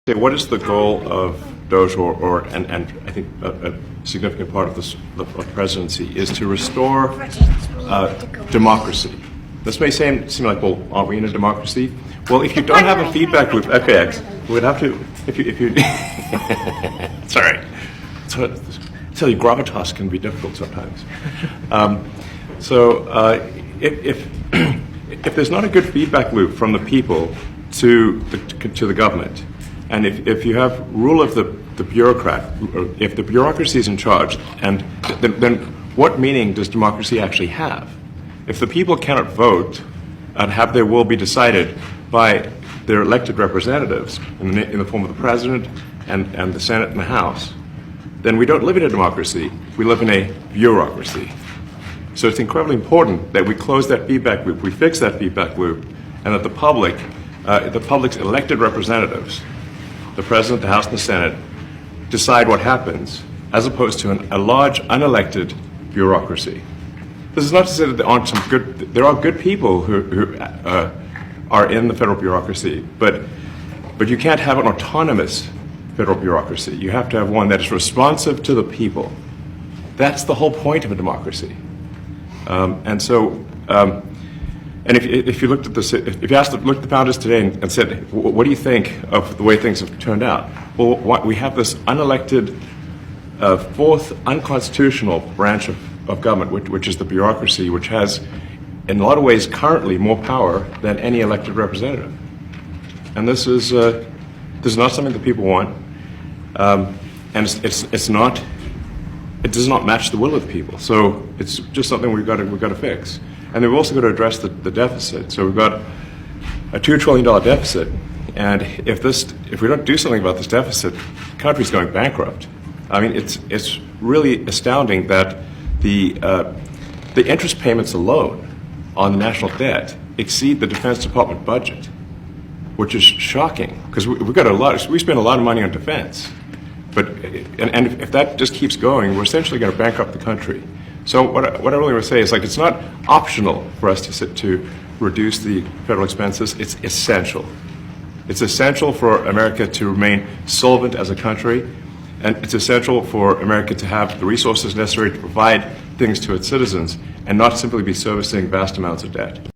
Okay, what is the goal of Doge, and I think a significant part of the presidency is to restore democracy. This may seem like, well, aren't we in a democracy? Well, if you don't have a feedback loop, FAX, we would have to, if you sorry. So, tell you, gravitas can be difficult sometimes. If there's not a good feedback loop from the people to the government, and if you have rule of the bureaucrat, or if the bureaucracy is in charge, and then what meaning does democracy actually have? If the people cannot vote and have their will be decided by their elected representatives in the form of the president and the Senate and the House, then we don't live in a democracy, we live in a bureaucracy. So it's incredibly important that we close that feedback loop, we fix that feedback loop, and that the public's elected representatives, the President, the House, and the Senate, decide what happens, as opposed to a large, unelected bureaucracy. This is not to say that there are good people who are in the federal bureaucracy, but you can't have an autonomous federal bureaucracy. You have to have one that is responsive to the people. That's the whole point of a democracy. And if you looked at if you looked at the founders today and said, what do you think of the way things have turned out? Well, we have this unelected, fourth unconstitutional branch of government, which is the bureaucracy, which has, in a lot of ways, currently more power than any elected representative. And this is not something that people want, and it does not match the will of the people. So it's just something we've got to fix. And we've also got to address the deficit. So we've got a $2 trillion deficit, and if we don't do something about this deficit, the country's going bankrupt. I mean, it's really astounding that the interest payments alone on the national debt exceed the Defense Department budget, which is shocking because we spend a lot of money on defense. And if that just keeps going, we're essentially going to bankrupt the country. So what I really want to say is, like, it's not optional for us to reduce the federal expenses. It's essential. It's essential for America to remain solvent as a country, and it's essential for America to have the resources necessary to provide things to its citizens and not simply be servicing vast amounts of debt.